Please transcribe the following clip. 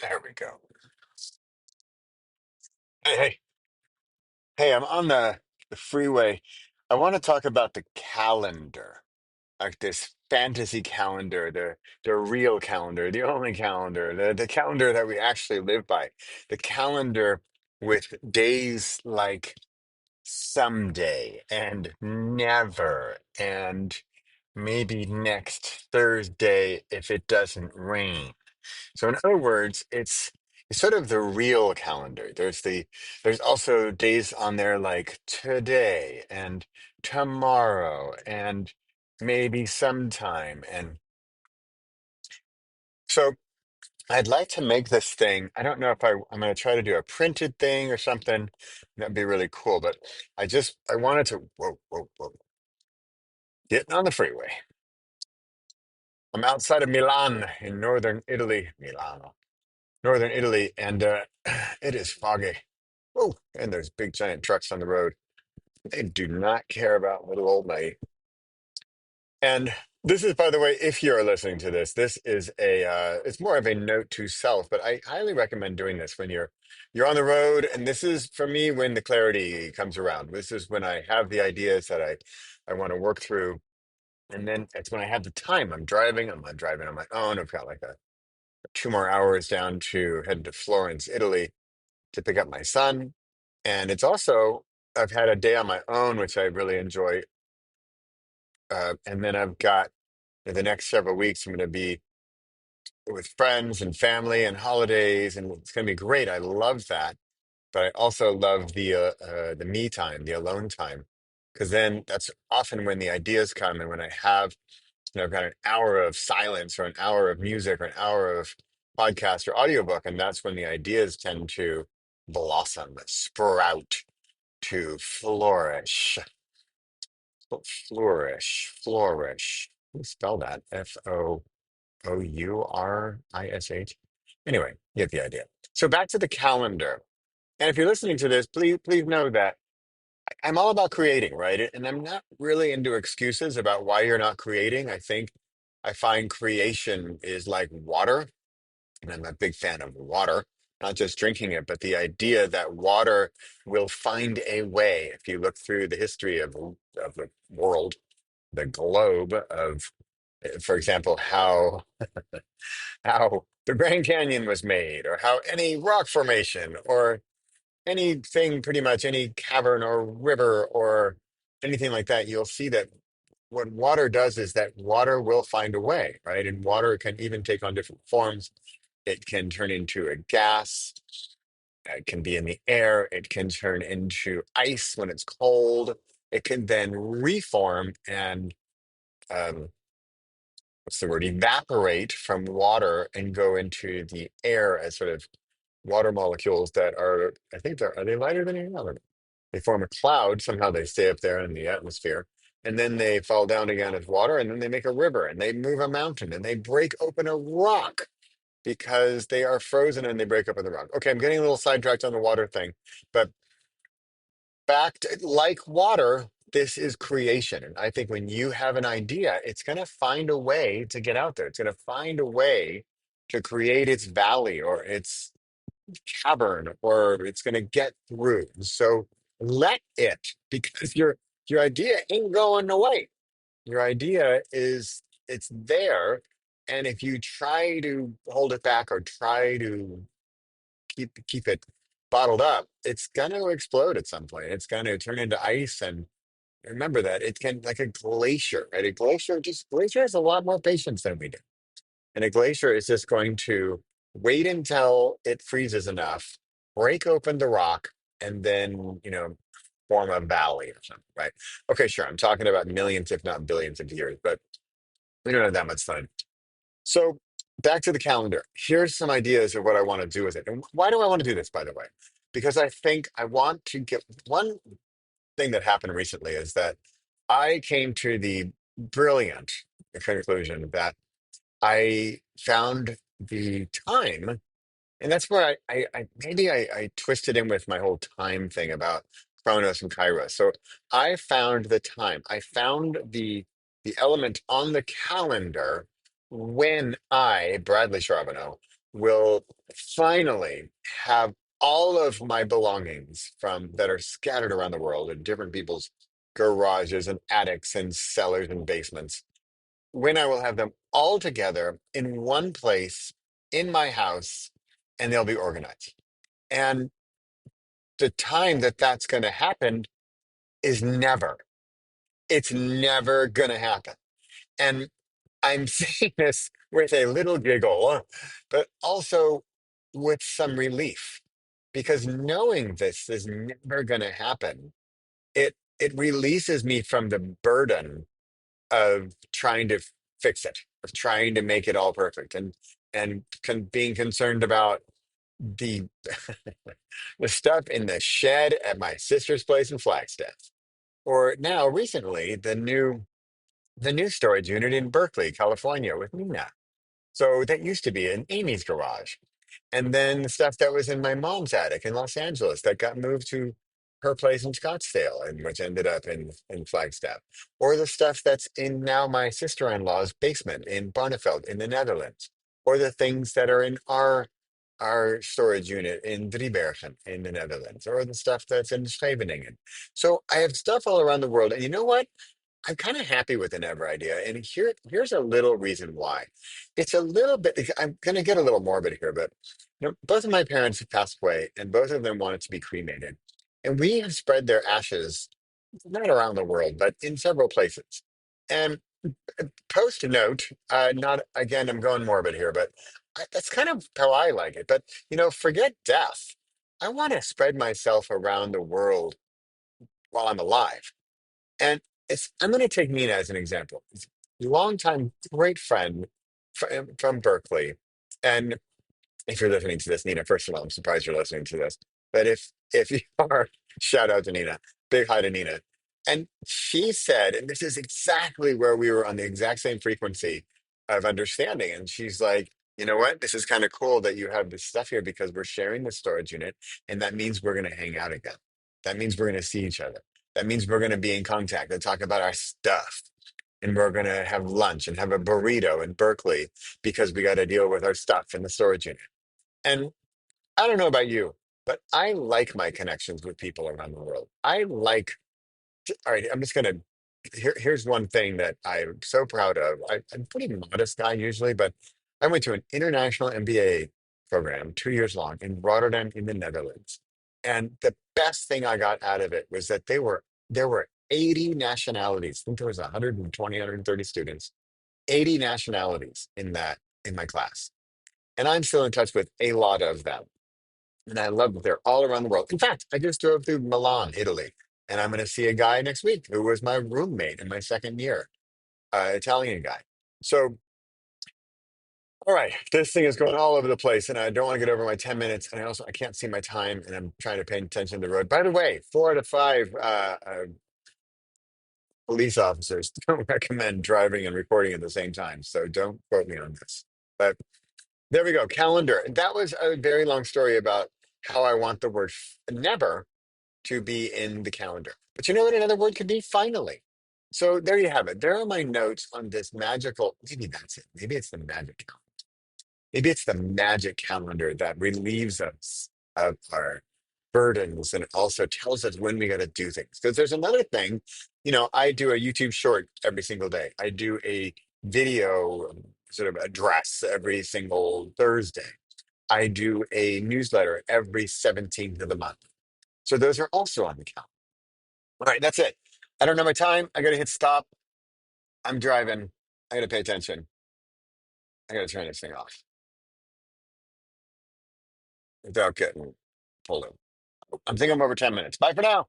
There we go. Hey, I'm on the freeway. I want to talk about the calendar, like this fantasy calendar, the real calendar, the only calendar, the calendar that we actually live by. The calendar with days like someday and never and maybe next Thursday if it doesn't rain. So in other words, it's sort of the real calendar. There's also days on there like today and tomorrow and maybe sometime. And so I'd like to make this thing. I don't know if I'm going to try to do a printed thing or something. That'd be really cool. But I wanted to whoa, getting on the freeway. I'm outside of Milan in northern Italy, Milano. Northern Italy, and it is foggy. Oh, and there's big giant trucks on the road. They do not care about little old me. And this is, by the way, if you're listening to this, this is it's more of a note to self, but I highly recommend doing this when you're on the road. And this is for me when the clarity comes around. This is when I have the ideas that I want to work through. And then it's when I have the time. I'm driving on my own. I've got like a 2 more hours down to head to Florence, Italy to pick up my son. And it's also, I've had a day on my own, which I really enjoy. And then I've got the next several weeks, I'm going to be with friends and family and holidays, and it's going to be great. I love that. But I also love the me time, the alone time, because then that's often when the ideas come and when I have, I've got an hour of silence or an hour of music or an hour of podcast or audiobook, and that's when the ideas tend to blossom, sprout, to flourish. Flourish. How do you spell that? Fourish. Anyway, you get the idea. So back to the calendar. And if you're listening to this, please know that I'm all about creating, right? And I'm not really into excuses about why you're not creating. I find creation is like water, and I'm a big fan of water, not just drinking it, but the idea that water will find a way. If you look through the history of the world, the globe of, for example, how the Grand Canyon was made, or how any rock formation, or anything, pretty much any cavern or river or anything like that, you'll see that what water does is that water will find a way, right? And water can even take on different forms. It can turn into a gas. It can be in the air. It can turn into ice when it's cold. It can then reform and um, what's the word? Evaporate from water and go into the air as sort of water molecules that are, I think are they lighter than air? I don't know. They form a cloud. Somehow they stay up there in the atmosphere. And then they fall down again as water. And then they make a river and they move a mountain and they break open a rock because they are frozen and they break up in the rock. Okay, I'm getting a little sidetracked on the water thing, but back to, like water, this is creation. And I think when you have an idea, it's going to find a way to get out there. It's going to find a way to create its valley or its cavern, or it's going to get through. So let it, because your idea ain't going away. Your idea is it's there, and if you try to hold it back or try to keep it bottled up, it's going to explode at some point. It's going to turn into ice, and remember that it can, like a glacier, right? A glacier has a lot more patience than we do. And a glacier is just going to wait until it freezes enough, break open the rock, and then, form a valley or something, right? Okay, sure. I'm talking about millions, if not billions of years, but we don't have that much time. So back to the calendar. Here's some ideas of what I want to do with it. And why do I want to do this, by the way? Because I think I want to get one thing that happened recently is that I came to the brilliant conclusion that I found the time, and that's where I maybe I twisted in with my whole time thing about Chronos and Kairos. So I found the time. I found the element on the calendar when Bradley Charbonneau, will finally have all of my belongings from that are scattered around the world in different people's garages and attics and cellars and basements, when I will have them all together in one place in my house, and they'll be organized. And the time that that's going to happen is never. It's never going to happen. And I'm saying this with a little giggle, but also with some relief, because knowing this is never going to happen, it releases me from the burden of trying to fix it, of trying to make it all perfect, and being concerned about the the stuff in the shed at my sister's place in Flagstaff, or now recently the new storage unit in Berkeley, California, with Nina. So that used to be in Amy's garage. And then the stuff that was in my mom's attic in Los Angeles that got moved to her place in Scottsdale, and which ended up in Flagstaff. Or the stuff that's in now my sister-in-law's basement in Barneveld in the Netherlands. Or the things that are in our storage unit in Driebergen in the Netherlands, or the stuff that's in Scheveningen. So I have stuff all around the world. And you know what? I'm kind of happy with the Never idea. And here's a little reason why. It's a little bit, I'm going to get a little morbid here, but both of my parents have passed away, and both of them wanted to be cremated. And we have spread their ashes not around the world, but in several places. And post note, not again, I'm going morbid here, but that's kind of how I like it. But, forget death. I want to spread myself around the world while I'm alive. And I'm going to take Nina as an example. It's a longtime great friend from Berkeley. And if you're listening to this, Nina, first of all, I'm surprised you're listening to this. But if you are, shout out to Nina. Big hi to Nina. And she said, and this is exactly where we were on the exact same frequency of understanding. And she's like, you know what? This is kind of cool that you have this stuff here because we're sharing the storage unit, and that means we're going to hang out again. That means we're going to see each other. That means we're going to be in contact and talk about our stuff. And we're going to have lunch and have a burrito in Berkeley because we got to deal with our stuff in the storage unit. And I don't know about you, but I like my connections with people around the world. All right, I'm just going to, here's one thing that I'm so proud of. I'm a pretty modest guy usually, but I went to an international MBA program, 2 years long in Rotterdam in the Netherlands. And the best thing I got out of it was that there were 80 nationalities. I think there was 120, 130 students, 80 nationalities in my class. And I'm still in touch with a lot of them. And I love that they're all around the world. In fact, I just drove through Milan, Italy, and I'm going to see a guy next week who was my roommate in my second year, Italian guy. So, all right, this thing is going all over the place, and I don't want to get over my 10 minutes. And I can't see my time, and I'm trying to pay attention to the road. By the way, 4 to 5 police officers don't recommend driving and recording at the same time. So don't quote me on this. But there we go. Calendar. That was a very long story about how I want the word never to be in the calendar. But you know what another word could be? Finally. So there you have it. There are my notes on this magical, maybe that's it. Maybe it's the magic calendar. Maybe it's the magic calendar that relieves us of our burdens and also tells us when we got to do things. Because there's another thing, I do a YouTube short every single day. I do a video sort of address every single Thursday. I do a newsletter every 17th of the month. So those are also on the calendar. All right, that's it. I don't know my time. I got to hit stop. I'm driving. I got to pay attention. I got to turn this thing off without getting pulled in. I'm thinking I'm over 10 minutes. Bye for now.